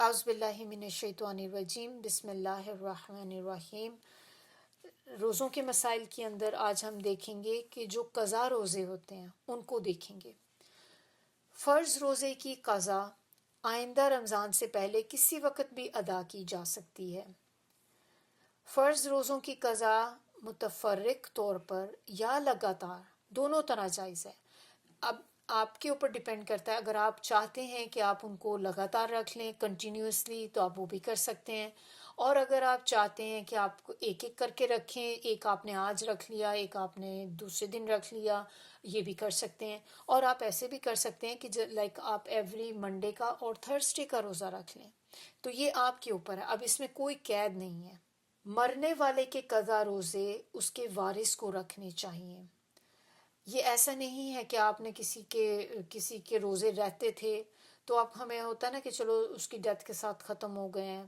اعوذ باللہ من الشیطان الرجیم، بسم اللہ الرحمن الرحیم۔ روزوں کے مسائل کے اندر آج ہم دیکھیں گے کہ جو قضا روزے ہوتے ہیں ان کو دیکھیں گے۔ فرض روزے کی قضا آئندہ رمضان سے پہلے کسی وقت بھی ادا کی جا سکتی ہے۔ فرض روزوں کی قضا متفرق طور پر یا لگاتار دونوں طرح جائز ہے۔ اب آپ کے اوپر ڈیپینڈ کرتا ہے، اگر آپ چاہتے ہیں کہ آپ ان کو لگاتار رکھ لیں کنٹینیوسلی تو آپ وہ بھی کر سکتے ہیں، اور اگر آپ چاہتے ہیں کہ آپ کو ایک ایک کر کے رکھیں، ایک آپ نے آج رکھ لیا، ایک آپ نے دوسرے دن رکھ لیا، یہ بھی کر سکتے ہیں۔ اور آپ ایسے بھی کر سکتے ہیں کہ لائک آپ ایوری منڈے کا اور تھرسڈے کا روزہ رکھ لیں، تو یہ آپ کے اوپر ہے۔ اب اس میں کوئی قید نہیں ہے۔ مرنے والے کے قضا روزے اس کے وارث کو رکھنے چاہیے۔ یہ ایسا نہیں ہے کہ آپ نے کسی کے روزے رہتے تھے تو اب ہمیں ہوتا ہے نا کہ چلو اس کی ڈیتھ کے ساتھ ختم ہو گئے ہیں،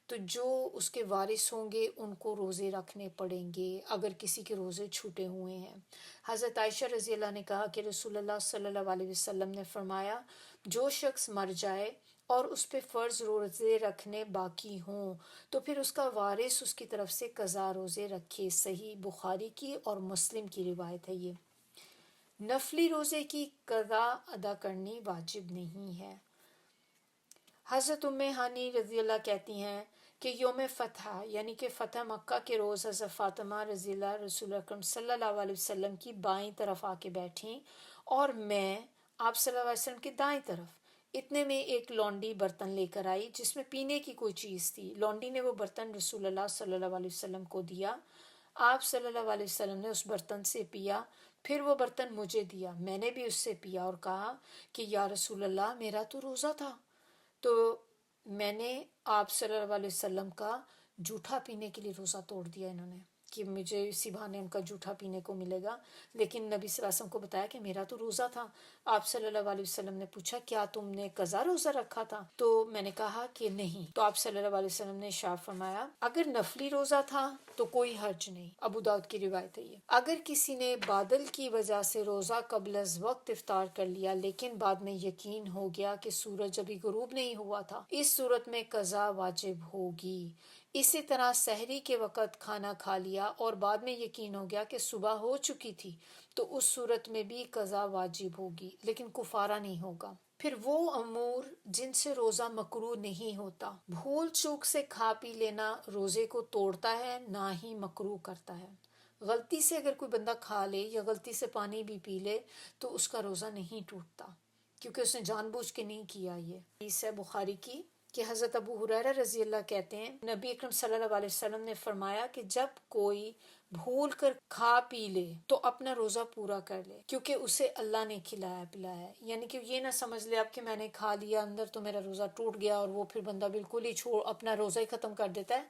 تو جو اس کے وارث ہوں گے ان کو روزے رکھنے پڑیں گے اگر کسی کے روزے چھوٹے ہوئے ہیں۔ حضرت عائشہ رضی اللہ نے کہا کہ رسول اللہ صلی اللہ علیہ وسلم نے فرمایا، جو شخص مر جائے اور اس پہ فرض روزے رکھنے باقی ہوں تو پھر اس کا وارث اس کی طرف سے قضا روزے رکھے۔ صحیح بخاری کی اور مسلم کی روایت ہے۔ یہ نفلی روزے کی قضا ادا کرنی واجب نہیں ہے۔ حضرت ام ہانی رضی اللہ کہتی ہیں کہ یوم فتح یعنی کہ فتح مکہ کے روز حضرت فاطمہ رضی اللہ رسول اکرم صلی اللہ علیہ وسلم کی بائیں طرف آ کے بیٹھیں اور میں آپ صلی اللہ علیہ وسلم کی دائیں طرف۔ اتنے میں ایک لونڈی برتن لے کر آئی جس میں پینے کی کوئی چیز تھی۔ لونڈی نے وہ برتن رسول اللہ صلی اللہ علیہ وسلم کو دیا۔ آپ صلی اللہ علیہ وسلم نے اس برتن سے پیا، پھر وہ برتن مجھے دیا، میں نے بھی اس سے پیا اور کہا کہ یا رسول اللہ میرا تو روزہ تھا۔ تو میں نے آپ صلی اللہ علیہ وسلم کا جھوٹا پینے کے لیے روزہ توڑ دیا انہوں نے، کہ مجھے اسی بہانے ان کا جھوٹا پینے کو ملے گا، لیکن نبی صلی اللہ علیہ وسلم کو بتایا کہ میرا تو روزہ تھا۔ آپ صلی اللہ علیہ وسلم نے پوچھا کیا تم نے قضا روزہ رکھا تھا؟ تو میں نے کہا کہ نہیں۔ تو آپ صلی اللہ علیہ وسلم نے ارشاد فرمایا اگر نفلی روزہ تھا تو کوئی حرج نہیں۔ ابو داؤد کی روایت ہے یہ۔ اگر کسی نے بادل کی وجہ سے روزہ قبل از وقت افطار کر لیا لیکن بعد میں یقین ہو گیا کہ سورج ابھی غروب نہیں ہوا تھا، اس صورت میں قضا واجب ہوگی۔ اسی طرح سحری کے وقت کھانا کھا لیا اور بعد میں یقین ہو گیا کہ صبح ہو چکی تھی تو اس صورت میں بھی قضا واجب ہوگی لیکن کفارہ نہیں ہوگا۔ پھر وہ امور جن سے روزہ مکروہ نہیں ہوتا، بھول چوک سے کھا پی لینا روزے کو توڑتا ہے نہ ہی مکروہ کرتا ہے۔ غلطی سے اگر کوئی بندہ کھا لے یا غلطی سے پانی بھی پی لے تو اس کا روزہ نہیں ٹوٹتا، کیونکہ اس نے جان بوجھ کے نہیں کیا۔ یہ حدیث ہے بخاری کی کہ حضرت ابو ہریرہ رضی اللہ کہتے ہیں نبی اکرم صلی اللہ علیہ وسلم نے فرمایا کہ جب کوئی بھول کر کھا پی لے تو اپنا روزہ پورا کر لے، کیونکہ اسے اللہ نے کھلایا پلایا ہے۔ یعنی کہ یہ نہ سمجھ لے اب کہ میں نے کھا لیا اندر تو میرا روزہ ٹوٹ گیا، اور وہ پھر بندہ بالکل ہی اپنا روزہ ہی ختم کر دیتا ہے۔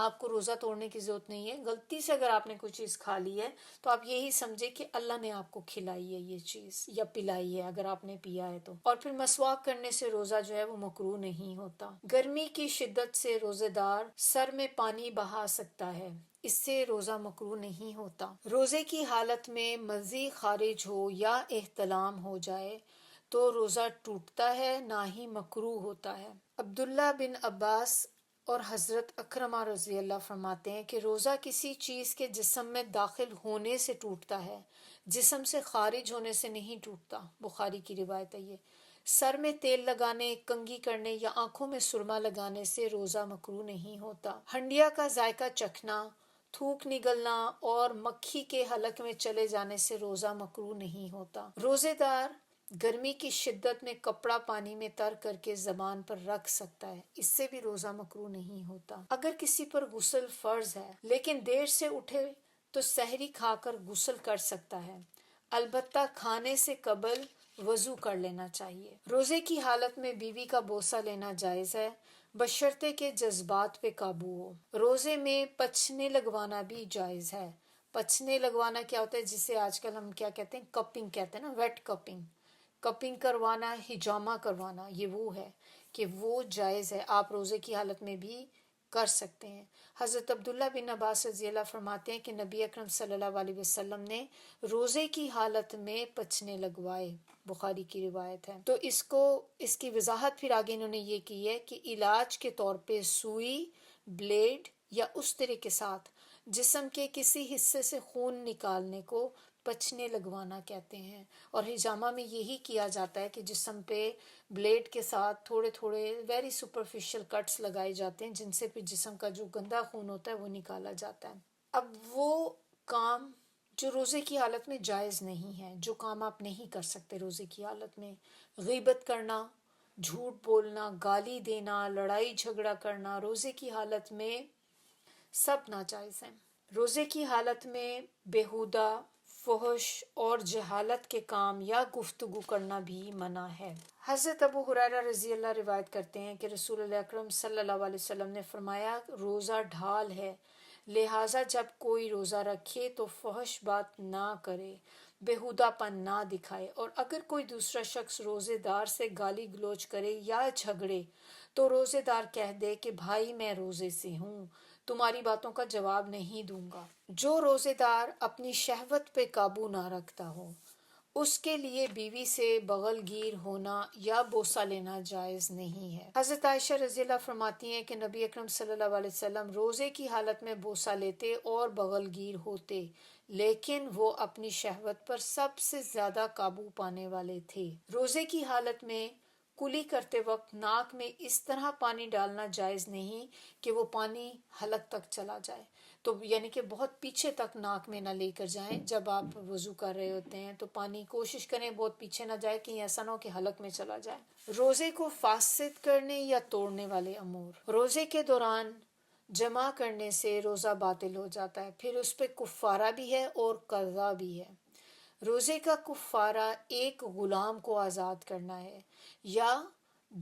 آپ کو روزہ توڑنے کی ضرورت نہیں ہے۔ غلطی سے اگر آپ نے کوئی چیز کھا لی ہے تو آپ یہی سمجھے کہ اللہ نے آپ کو کھلائی ہے یہ چیز یا پلائی ہے اگر آپ نے پیا ہے تو۔ اور پھر مسواک کرنے سے روزہ جو ہے وہ مکروہ نہیں ہوتا۔ گرمی کی شدت سے روزے دار سر میں پانی بہا سکتا ہے، اس سے روزہ مکروہ نہیں ہوتا۔ روزے کی حالت میں مزی خارج ہو یا احتلام ہو جائے تو روزہ ٹوٹتا ہے نہ ہی مکروہ ہوتا ہے۔ عبداللہ بن عباس اور حضرت اکرمہ رضی اللہ فرماتے ہیں کہ روزہ کسی چیز کے جسم میں داخل ہونے سے ٹوٹتا ہے، جسم سے خارج ہونے سے نہیں ٹوٹتا۔ بخاری کی روایت ہے یہ۔ سر میں تیل لگانے، کنگھی کرنے یا آنکھوں میں سرما لگانے سے روزہ مکروہ نہیں ہوتا۔ ہنڈیا کا ذائقہ چکھنا، تھوک نگلنا اور مکھی کے حلق میں چلے جانے سے روزہ مکروہ نہیں ہوتا۔ روزے دار گرمی کی شدت میں کپڑا پانی میں تر کر کے زبان پر رکھ سکتا ہے، اس سے بھی روزہ مکروہ نہیں ہوتا۔ اگر کسی پر غسل فرض ہے لیکن دیر سے اٹھے تو سحری کھا کر غسل کر سکتا ہے، البتہ کھانے سے قبل وضو کر لینا چاہیے۔ روزے کی حالت میں بیوی کا بوسہ لینا جائز ہے بشرطے کہ جذبات پہ قابو ہو۔ روزے میں پچھنے لگوانا بھی جائز ہے۔ پچھنے لگوانا کیا ہوتا ہے؟ جسے آج کل ہم کیا کہتے ہیں، کپنگ کہتے ہیں نا، ویٹ کپنگ۔ کپنگ کروانا، ہجامہ کروانا، یہ وہ ہے کہ وہ جائز ہے۔ آپ روزے کی حالت میں بھی کر سکتے ہیں۔ حضرت عبداللہ بن عباس رضی اللہ فرماتے ہیں کہ نبی اکرم صلی اللہ علیہ وسلم نے روزے کی حالت میں پچھنے لگوائے، بخاری کی روایت ہے۔ تو اس کی وضاحت پھر آگے انہوں نے یہ کی ہے کہ علاج کے طور پہ سوئی، بلیڈ یا اس طرح کے ساتھ جسم کے کسی حصے سے خون نکالنے کو پچھنے لگوانا کہتے ہیں، اور حجامہ میں یہی کیا جاتا ہے کہ جسم پہ بلیڈ کے ساتھ تھوڑے تھوڑے ویری سپرفیشل کٹس لگائے جاتے ہیں، جن سے پھر جسم کا جو گندا خون ہوتا ہے وہ نکالا جاتا ہے۔ اب وہ کام جو روزے کی حالت میں جائز نہیں ہے، جو کام آپ نہیں کر سکتے روزے کی حالت میں، غیبت کرنا، جھوٹ بولنا، گالی دینا، لڑائی جھگڑا کرنا، روزے کی حالت میں سب ناجائز ہیں۔ روزے کی حالت میں بیہودہ، فحش اور جہالت کے کام یا گفتگو کرنا بھی منع ہے۔ حضرت ابو ہریرہ رضی اللہ روایت کرتے ہیں کہ رسول اللہ اکرم صلی اللہ علیہ وسلم نے فرمایا، روزہ ڈھال ہے، لہٰذا جب کوئی روزہ رکھے تو فحش بات نہ کرے، بیہودہ پن نہ دکھائے، اور اگر کوئی دوسرا شخص روزے دار سے گالی گلوچ کرے یا جھگڑے تو روزے دار کہہ دے کہ بھائی میں روزے سے ہوں، تمہاری باتوں کا جواب نہیں دوں گا۔ جو روزے دار اپنی شہوت پہ قابو نہ رکھتا ہو، اس کے لیے بیوی سے بغل گیر ہونا یا بوسہ لینا جائز نہیں ہے۔ حضرت عائشہ رضی اللہ فرماتی ہیں کہ نبی اکرم صلی اللہ علیہ وسلم روزے کی حالت میں بوسہ لیتے اور بغل گیر ہوتے، لیکن وہ اپنی شہوت پر سب سے زیادہ قابو پانے والے تھے۔ روزے کی حالت میں کلی کرتے وقت ناک میں اس طرح پانی ڈالنا جائز نہیں کہ وہ پانی حلق تک چلا جائے، تو یعنی کہ بہت پیچھے تک ناک میں نہ لے کر جائیں۔ جب آپ وضو کر رہے ہوتے ہیں تو پانی کوشش کریں بہت پیچھے نہ جائے، کہیں ایسا نہ ہو کہ حلق میں چلا جائے۔ روزے کو فاسد کرنے یا توڑنے والے امور، روزے کے دوران جمع کرنے سے روزہ باطل ہو جاتا ہے، پھر اس پہ کفارہ بھی ہے اور قضا بھی ہے۔ روزے کا کفارہ ایک غلام کو آزاد کرنا ہے، یا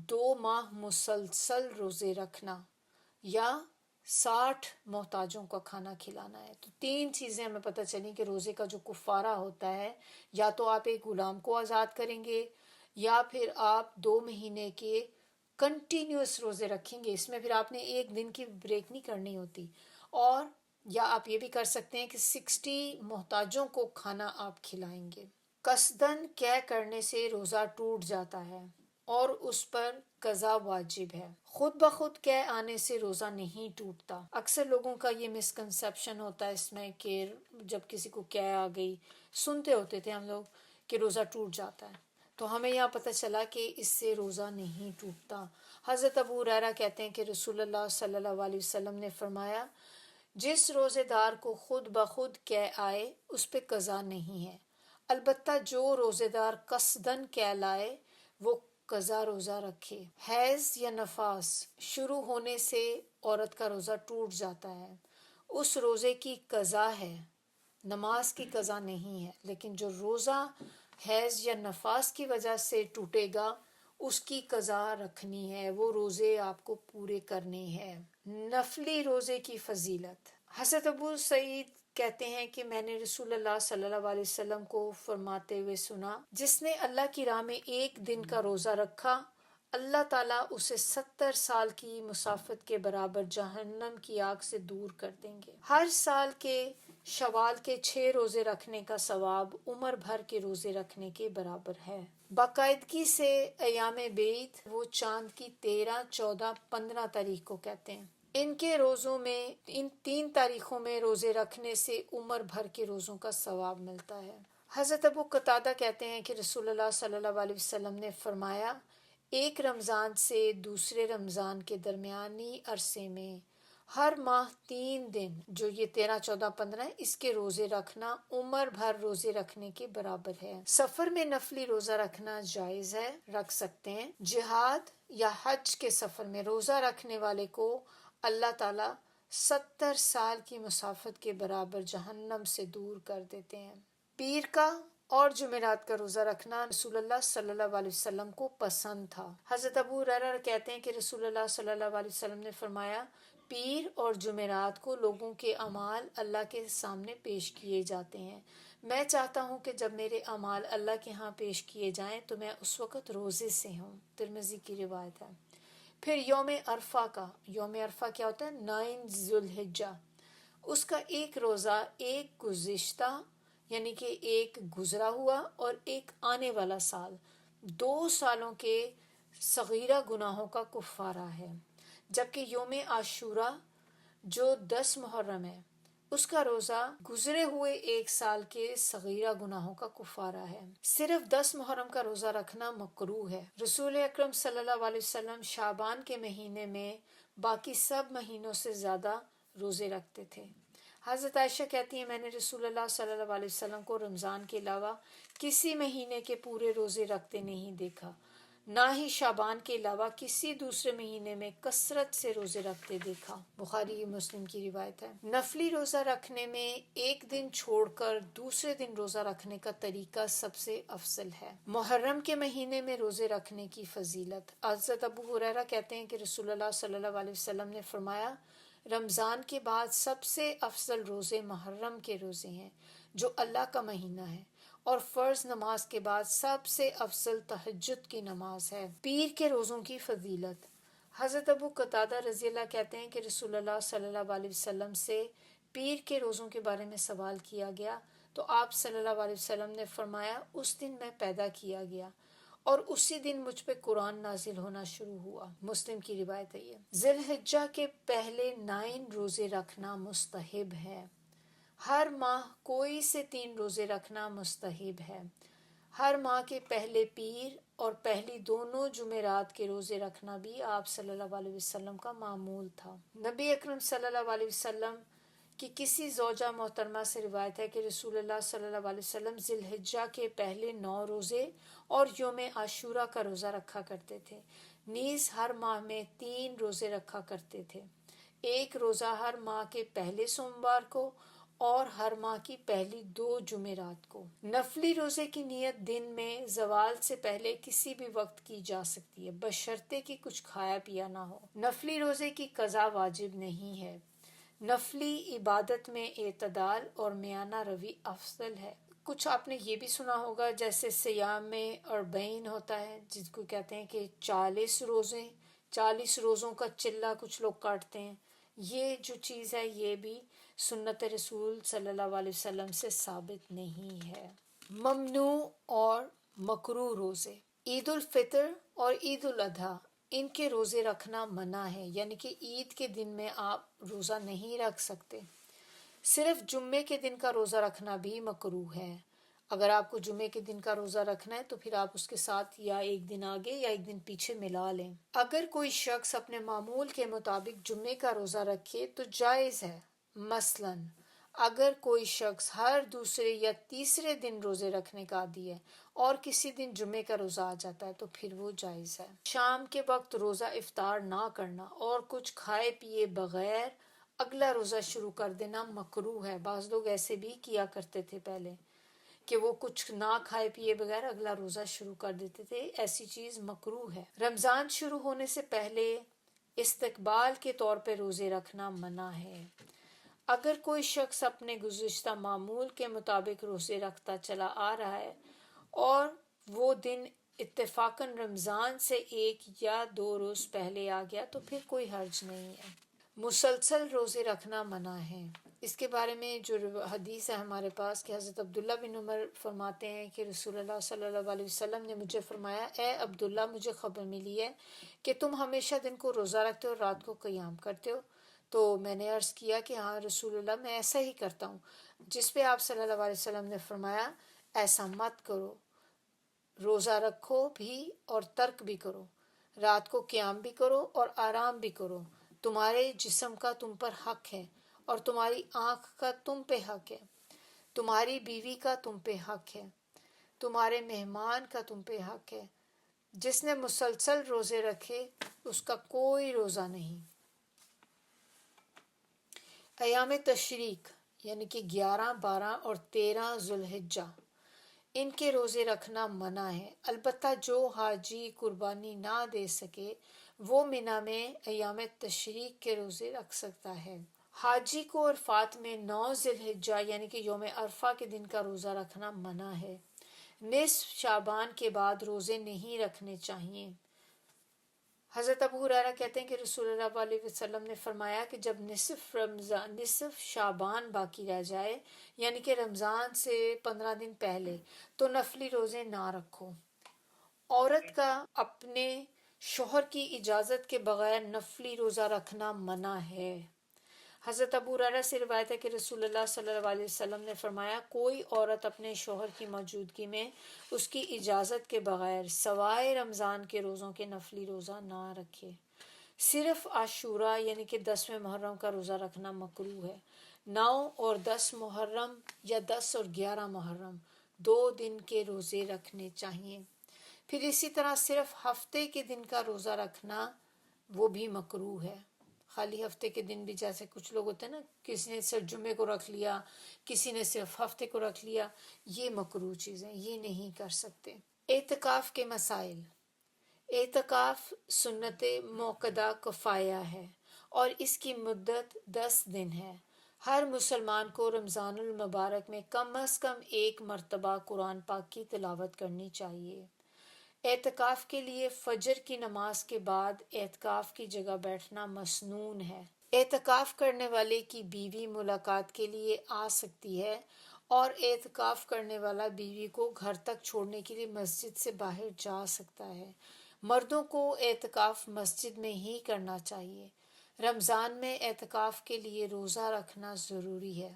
2 ماہ مسلسل روزے رکھنا، یا 60 محتاجوں کا کھانا کھلانا ہے۔ تو 3 چیزیں ہمیں پتہ چلی کہ روزے کا جو کفارہ ہوتا ہے، یا تو آپ ایک غلام کو آزاد کریں گے، یا پھر آپ 2 مہینے کے کنٹینیوس روزے رکھیں گے، اس میں پھر آپ نے ایک دن کی بریک نہیں کرنی ہوتی، اور یا آپ یہ بھی کر سکتے ہیں کہ 60 محتاجوں کو کھانا آپ کھلائیں گے۔ قصداً قے کرنے سے روزہ ٹوٹ جاتا ہے اور اس پر قضا واجب ہے۔ خود بخود قے آنے سے روزہ نہیں ٹوٹتا۔ اکثر لوگوں کا یہ مسکنسیپشن ہوتا ہے اس میں کہ جب کسی کو قے آ گئی، سنتے ہوتے تھے ہم لوگ کہ روزہ ٹوٹ جاتا ہے، تو ہمیں یہاں پتہ چلا کہ اس سے روزہ نہیں ٹوٹتا۔ حضرت ابو ہریرہ کہتے ہیں کہ رسول اللہ صلی اللہ علیہ وسلم نے فرمایا، جس روزے دار کو خود بخود قے آئے اس پہ قضا نہیں ہے، البتہ جو روزے دار قصداً قے لائے وہ قضا روزہ رکھے۔ حیض یا نفاس شروع ہونے سے عورت کا روزہ ٹوٹ جاتا ہے، اس روزے کی قضا ہے، نماز کی قضا نہیں ہے، لیکن جو روزہ حیض یا نفاس کی وجہ سے ٹوٹے گا اس کی قضا رکھنی ہے، وہ روزے آپ کو پورے کرنے ہیں۔ نفلی روزے کی فضیلت، حضرت ابو سعید کہتے ہیں کہ میں نے رسول اللہ صلی اللہ علیہ وسلم کو فرماتے ہوئے سنا، جس نے اللہ کی راہ میں ایک دن کا روزہ رکھا، اللہ تعالیٰ اسے 70 سال کی مسافت کے برابر جہنم کی آگ سے دور کر دیں گے۔ ہر سال کے شوال کے 6 روزے رکھنے کا ثواب عمر بھر کے روزے رکھنے کے برابر ہے۔ باقاعدگی سے ایام بیت، وہ چاند کی 13، 14، 15 تاریخ کو کہتے ہیں، ان کے روزوں میں، ان 3 تاریخوں میں روزے رکھنے سے عمر بھر کے روزوں کا ثواب ملتا ہے۔ حضرت ابو قتادہ کہتے ہیں کہ رسول اللہ صلی اللہ علیہ وسلم نے فرمایا، ایک رمضان سے دوسرے رمضان کے درمیانی عرصے میں ہر ماہ 3 دن، جو یہ 13، 14، 15 ہے، اس کے روزے رکھنا عمر بھر روزے رکھنے کے برابر ہے۔ سفر میں نفلی روزہ رکھنا جائز ہے، رکھ سکتے ہیں۔ جہاد یا حج کے سفر میں روزہ رکھنے والے کو اللہ تعالیٰ 70 سال کی مسافت کے برابر جہنم سے دور کر دیتے ہیں۔ پیر کا اور جمعرات کا روزہ رکھنا رسول اللہ صلی اللہ علیہ وسلم کو پسند تھا۔ حضرت ابو ہریرہ کہتے ہیں کہ رسول اللہ صلی اللہ علیہ وسلم نے فرمایا، پیر اور جمعرات کو لوگوں کے اعمال اللہ کے سامنے پیش کیے جاتے ہیں، میں چاہتا ہوں کہ جب میرے اعمال اللہ کے ہاں پیش کیے جائیں تو میں اس وقت روزے سے ہوں۔ ترمذی کی روایت ہے۔ پھر یوم عرفہ کا، یوم عرفہ کیا ہوتا ہے؟ 9 ذوالحجہ، اس کا ایک روزہ ایک گزشتہ یعنی کہ ایک گزرا ہوا اور ایک آنے والا سال، 2 سالوں کے صغیرہ گناہوں کا کفارہ ہے۔ جبکہ یوم عاشورہ جو 10 محرم ہے، اس کا روزہ گزرے ہوئے ایک سال کے صغیرہ گناہوں کا کفارہ ہے۔ صرف 10 محرم کا روزہ رکھنا مکروہ ہے۔ رسول اکرم صلی اللہ علیہ وسلم شعبان کے مہینے میں باقی سب مہینوں سے زیادہ روزے رکھتے تھے۔ حضرت عائشہ کہتی ہیں میں نے رسول اللہ صلی اللہ علیہ وسلم کو رمضان کے علاوہ کسی مہینے کے پورے روزے رکھتے نہیں دیکھا، نہ ہی شعبان کے علاوہ کسی دوسرے مہینے میں کثرت سے روزے رکھتے دیکھا۔ بخاری مسلم کی روایت ہے۔ نفلی روزہ رکھنے میں ایک دن چھوڑ کر دوسرے دن روزہ رکھنے کا طریقہ سب سے افضل ہے۔ محرم کے مہینے میں روزے رکھنے کی فضیلت۔ حضرت ابو ہریرہ کہتے ہیں کہ رسول اللہ صلی اللہ علیہ وسلم نے فرمایا رمضان کے بعد سب سے افضل روزے محرم کے روزے ہیں جو اللہ کا مہینہ ہے، اور فرض نماز کے بعد سب سے افضل تہجد کی نماز ہے۔ پیر کے روزوں کی فضیلت۔ حضرت ابو قتادہ رضی اللہ کہتے ہیں کہ رسول اللہ صلی اللہ علیہ وسلم سے پیر کے روزوں کے بارے میں سوال کیا گیا تو آپ صلی اللہ علیہ وسلم نے فرمایا اس دن میں پیدا کیا گیا اور اسی دن مجھ پہ قرآن نازل ہونا شروع ہوا۔ مسلم کی روایت ہے یہ۔ ذی الحجہ کے پہلے 9 روزے رکھنا مستحب ہے۔ ہر ماہ کوئی سے 3 روزے رکھنا مستحب ہے۔ ہر ماہ کے پہلے پیر اور پہلی دونوں جمعرات کے روزے رکھنا بھی آپ صلی اللہ علیہ وسلم کا معمول تھا۔ نبی اکرم صلی اللہ علیہ وسلم کی کسی زوجہ محترمہ سے روایت ہے کہ رسول اللہ صلی اللہ علیہ وسلم ذی الحجہ کے پہلے 9 روزے اور یوم عاشورہ کا روزہ رکھا کرتے تھے، نیز ہر ماہ میں 3 روزے رکھا کرتے تھے، ایک روزہ ہر ماہ کے پہلے سوموار کو اور ہر ماہ کی پہلی 2 جمعرات کو۔ نفلی روزے کی نیت دن میں زوال سے پہلے کسی بھی وقت کی جا سکتی ہے بشرطے کہ کچھ کھایا پیا نہ ہو۔ نفلی روزے کی قضا واجب نہیں ہے۔ نفلی عبادت میں اعتدال اور میانہ روی افضل ہے۔ کچھ آپ نے یہ بھی سنا ہوگا جیسے سیام اربعین ہوتا ہے جس کو کہتے ہیں کہ 40 روزے، 40 روزوں کا چلہ کچھ لوگ کاٹتے ہیں۔ یہ جو چیز ہے یہ بھی سنت رسول صلی اللہ علیہ وسلم سے ثابت نہیں ہے۔ ممنوع اور مکروہ روزے۔ عید الفطر اور عید الاضحیٰ ان کے روزے رکھنا منع ہے، یعنی کہ عید کے دن میں آپ روزہ نہیں رکھ سکتے۔ صرف جمعے کے دن کا روزہ رکھنا بھی مکروہ ہے۔ اگر آپ کو جمعے کے دن کا روزہ رکھنا ہے تو پھر آپ اس کے ساتھ یا ایک دن آگے یا ایک دن پیچھے ملا لیں۔ اگر کوئی شخص اپنے معمول کے مطابق جمعے کا روزہ رکھے تو جائز ہے۔ مثلاً اگر کوئی شخص ہر دوسرے یا تیسرے دن روزے رکھنے کا عادی ہے اور کسی دن جمعے کا روزہ آ جاتا ہے تو پھر وہ جائز ہے۔ شام کے وقت روزہ افطار نہ کرنا اور کچھ کھائے پیے بغیر اگلا روزہ شروع کر دینا مکروہ ہے۔ بعض لوگ ایسے بھی کیا کرتے تھے پہلے کہ وہ کچھ نہ کھائے پیے بغیر اگلا روزہ شروع کر دیتے تھے، ایسی چیز مکروہ ہے۔ رمضان شروع ہونے سے پہلے استقبال کے طور پہ روزے رکھنا منع ہے۔ اگر کوئی شخص اپنے گزشتہ معمول کے مطابق روزے رکھتا چلا آ رہا ہے اور وہ دن اتفاقاً رمضان سے 1 یا 2 روز پہلے آ گیا تو پھر کوئی حرج نہیں ہے۔ مسلسل روزے رکھنا منع ہے۔ اس کے بارے میں جو حدیث ہے ہمارے پاس کہ حضرت عبداللہ بن عمر فرماتے ہیں کہ رسول اللہ صلی اللہ علیہ وسلم نے مجھے فرمایا اے عبداللہ مجھے خبر ملی ہے کہ تم ہمیشہ دن کو روزہ رکھتے ہو اور رات کو قیام کرتے ہو۔ تو میں نے عرض کیا کہ ہاں رسول اللہ میں ایسا ہی کرتا ہوں، جس پہ آپ صلی اللہ علیہ وسلم نے فرمایا ایسا مت کرو، روزہ رکھو بھی اور ترک بھی کرو، رات کو قیام بھی کرو اور آرام بھی کرو، تمہارے جسم کا تم پر حق ہے اور تمہاری آنکھ کا تم پہ حق ہے، تمہاری بیوی کا تم پہ حق ہے، تمہارے مہمان کا تم پہ حق ہے، جس نے مسلسل روزے رکھے اس کا کوئی روزہ نہیں۔ ایام تشریق یعنی کہ 11، 12 اور 13 ذوالحجہ ان کے روزے رکھنا منع ہے، البتہ جو حاجی قربانی نہ دے سکے وہ منی میں ایام تشریق کے روزے رکھ سکتا ہے۔ حاجی کو عرفات میں 9 ذوالحجہ یعنی کہ یوم عرفہ کے دن کا روزہ رکھنا منع ہے۔ نصف شعبان کے بعد روزے نہیں رکھنے چاہیے۔ حضرت ابو ہریرہ کہتے ہیں کہ رسول اللہ علیہ وسلم نے فرمایا کہ جب نصف شعبان باقی رہ جائے، یعنی کہ رمضان سے 15 دن پہلے، تو نفلی روزے نہ رکھو۔ عورت کا اپنے شوہر کی اجازت کے بغیر نفلی روزہ رکھنا منع ہے۔ حضرت ابو ہریرہ سے روایت ہے کہ رسول اللہ صلی اللہ علیہ وسلم نے فرمایا، کوئی عورت اپنے شوہر کی موجودگی میں اس کی اجازت کے بغیر سوائے رمضان کے روزوں کے نفلی روزہ نہ رکھے۔ صرف عاشوراء یعنی کہ 10ویں محرم کا روزہ رکھنا مکروہ ہے۔ 9 اور 10 محرم یا 10 اور 11 محرم 2 دن کے روزے رکھنے چاہیے۔ پھر اسی طرح صرف ہفتے کے دن کا روزہ رکھنا وہ بھی مکروہ ہے۔ خالی ہفتے کے دن بھی، جیسے کچھ لوگ ہوتے ہیں نا، کسی نے صرف جمعے کو رکھ لیا، کسی نے صرف ہفتے کو رکھ لیا، یہ مکروہ چیزیں، یہ نہیں کر سکتے۔ اعتکاف کے مسائل۔ اعتکاف سنت موقدہ کفایہ ہے اور اس کی مدت 10 دن ہے۔ ہر مسلمان کو رمضان المبارک میں کم از کم 1 مرتبہ قرآن پاک کی تلاوت کرنی چاہیے۔ اعتکاف کے لیے فجر کی نماز کے بعد اعتکاف کی جگہ بیٹھنا مسنون ہے۔ اعتکاف کرنے والے کی بیوی ملاقات کے لیے آ سکتی ہے اور اعتکاف کرنے والا بیوی کو گھر تک چھوڑنے کے لیے مسجد سے باہر جا سکتا ہے۔ مردوں کو اعتکاف مسجد میں ہی کرنا چاہیے۔ رمضان میں اعتکاف کے لیے روزہ رکھنا ضروری ہے۔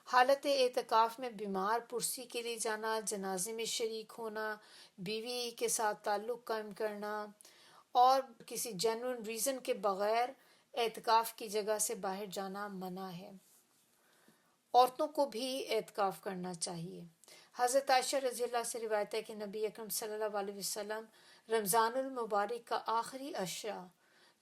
حالت اعتکاف میں بیمار پرسی کے لیے جانا، جنازے میں شریک ہونا، بیوی کے ساتھ تعلق قائم کرنا اور کسی جینوئن ریزن کے بغیر اعتکاف کی جگہ سے باہر جانا منع ہے۔ عورتوں کو بھی اعتکاف کرنا چاہیے۔ حضرت عائشہ رضی اللہ سے روایت ہے کہ نبی اکرم صلی اللہ علیہ وسلم رمضان المبارک کا آخری عشرہ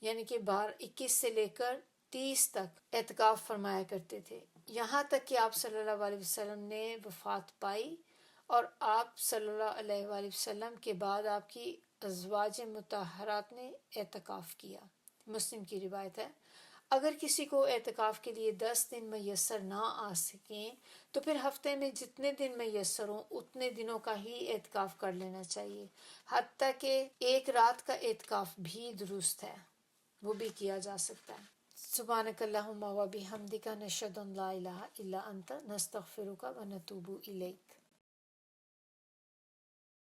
یعنی کہ 21 سے لے کر 30 تک اعتکاف فرمایا کرتے تھے، یہاں تک کہ آپ صلی اللہ علیہ وسلم نے وفات پائی اور آپ صلی اللہ علیہ وآلہ وسلم کے بعد آپ کی ازواج مطہرات نے اعتکاف کیا۔ مسلم کی روایت ہے۔ اگر کسی کو اعتکاف کے لیے 10 دن میسر نہ آ سکیں تو پھر ہفتے میں جتنے دن میسر ہوں اتنے دنوں کا ہی اعتکاف کر لینا چاہیے، حتیٰ کہ 1 رات کا اعتکاف بھی درست ہے، وہ بھی کیا جا سکتا ہے۔ سبحانک اللہم و بحمدک، نشہد ان لا الہ الا انت، نستغفرک و نتوب الیک۔